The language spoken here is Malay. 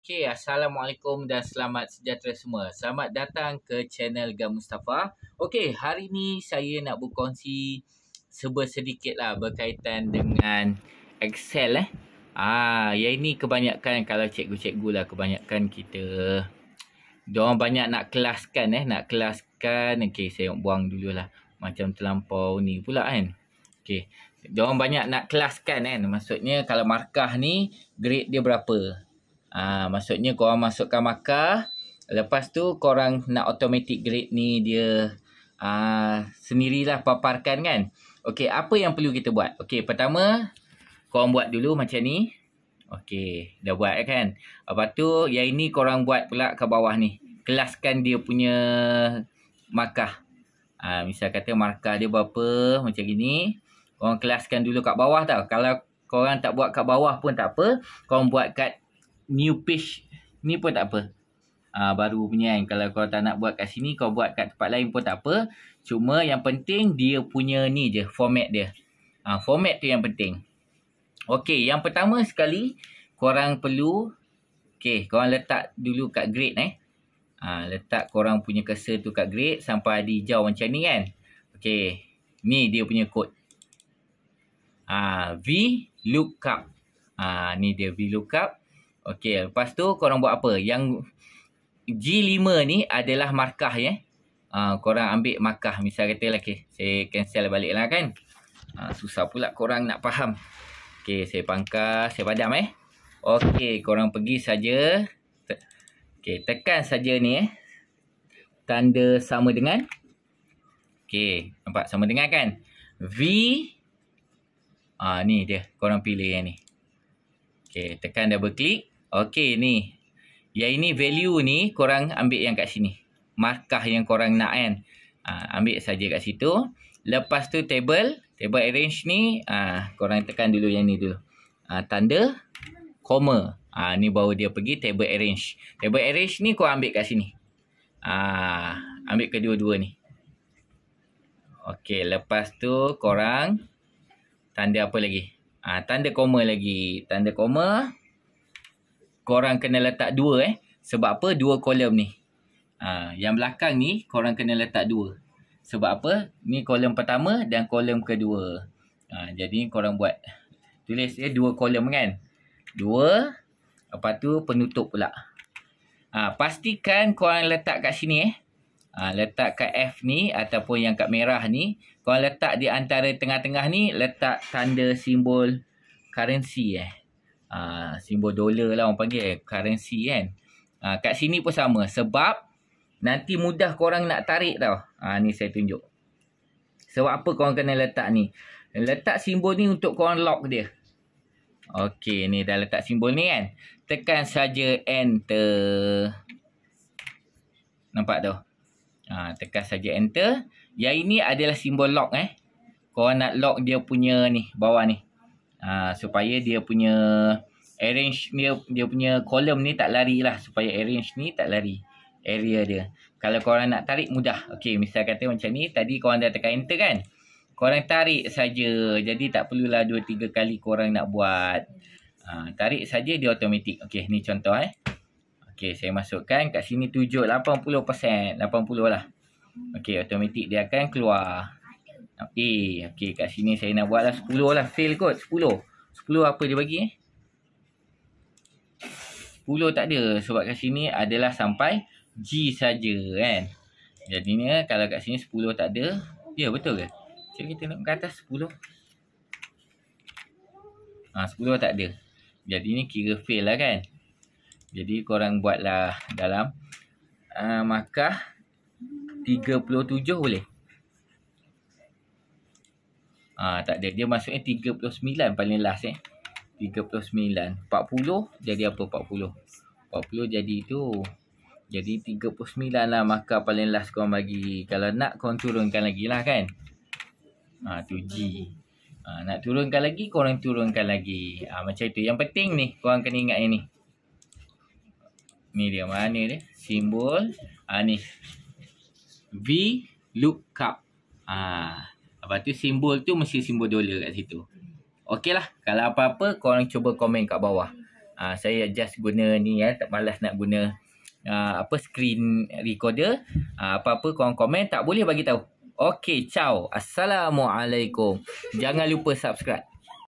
Okey, Assalamualaikum dan selamat sejahtera semua. Selamat datang ke channel Gam Mustafa. Okey, hari ni saya nak berkongsi sedikit lah berkaitan dengan Excel yang ini kebanyakan kalau cikgu-cikgu lah, kebanyakan kita diorang banyak nak kelaskan Okey, saya buang dululah. Macam terlampau ni pula kan. Okey, diorang banyak nak kelaskan kan. Maksudnya kalau markah ni grade dia berapa. Maksudnya korang masukkan markah, lepas tu korang nak automatic grade ni dia sendirilah paparkan kan. Okey, apa yang perlu kita buat? Okey, pertama korang buat dulu macam ni. Okey, dah buat kan. Lepas tu yang ini korang buat pula ke bawah ni. Kelaskan dia punya markah. Misal kata markah dia berapa macam gini. Korang kelaskan dulu kat bawah tau. Kalau korang tak buat kat bawah pun tak apa. Korang buat kat new page ni pun tak apa. Baru punya kan. Kalau kau tak nak buat kat sini, kau buat kat tempat lain pun tak apa. Cuma yang penting dia punya ni je, format dia. Format tu yang penting. Okey, yang pertama sekali korang perlu, korang letak dulu kat grade letak korang punya cursor tu kat grade sampai ada hijau macam ni kan. Okey, ni dia punya kod. VLOOKUP. Ni dia VLOOKUP. Okey, lepas tu korang buat apa? Yang G5 ni adalah markah ya. Korang ambil markah. Misal kata saya cancel balik lah kan. Susah pula korang nak faham. Okey, saya pangkas, saya padam Okey, korang pergi saja. Okey, tekan saja ni tanda sama dengan. Okey, nampak sama dengan kan? V. Ni dia. Korang pilih yang ni. Okey, tekan double klik. Okey, ni. Yang ini value ni korang ambil yang kat sini. Markah yang korang nak kan. Ambil saja kat situ. Lepas tu table arrange ni korang tekan dulu yang ni dulu. Tanda koma. Ni baru dia pergi table arrange. Table arrange ni korang ambil kat sini. Ambil kedua-dua ni. Okey, lepas tu korang tanda apa lagi? Tanda koma lagi. Tanda koma korang kena letak dua Sebab apa? Dua kolom ni. Yang belakang ni korang kena letak dua. Sebab apa? Ni kolom pertama dan kolom kedua. Jadi korang buat. Tulis dua kolom kan. Dua. Lepas tu penutup pula. Pastikan korang letak kat sini letak kat F ni ataupun yang kat merah ni. Korang letak di antara tengah-tengah ni. Letak tanda simbol currency simbol dolar lah orang panggil. Currency kan. Kat sini pun sama. Sebab nanti mudah korang nak tarik tau. Ni saya tunjuk. Sebab apa korang kena letak ni. Letak simbol ni untuk korang lock dia. Okey, ni dah letak simbol ni kan. Tekan saja enter. Nampak tu? Tekan saja enter. Yang ini adalah simbol lock Korang nak lock dia punya ni, bawah ni. Supaya dia punya arrange dia punya kolom ni tak lari lah. Supaya arrange ni tak lari area dia. Kalau korang nak tarik mudah. Okey, misal kata macam ni. Tadi korang dah tekan enter kan. Korang tarik saja. Jadi tak perlulah 2-3 kali korang nak buat. Tarik saja dia automatik. Okey, ni contoh Okey, saya masukkan kat sini 80%. 80 lah. Okey, automatik dia akan keluar. Okey, kat sini saya nak buat lah 10 lah. Fail kot 10. 10 apa dia bagi 10 tak ada. Sebab kat sini adalah sampai G saja kan. Jadinya kalau kat sini 10 tak ada. Ya, betul ke? Cik kita nak ke atas 10. 10 tak ada. Jadi ni kira fail lah kan. Jadi korang buatlah dalam markah 37 boleh. Tak ada. Dia maksudnya 39 paling last 39. 40 jadi apa 40? 40 jadi tu. Jadi 39 lah markah paling last korang bagi. Kalau nak korang turunkan lagi lah kan. Tu G. Nak turunkan lagi, korang turunkan lagi. Macam itu. Yang penting ni, korang kena ingat yang ni. Ni dia, mana dia? Simbol. Ni. VLOOKUP. Lepas tu simbol tu mesti simbol dolar kat situ. Okey lah. Kalau apa-apa, korang cuba komen kat bawah. Saya just guna ni tak malas nak guna screen recorder. Apa-apa korang komen tak boleh bagi tahu. Okey, ciao. Assalamualaikum. Jangan lupa subscribe.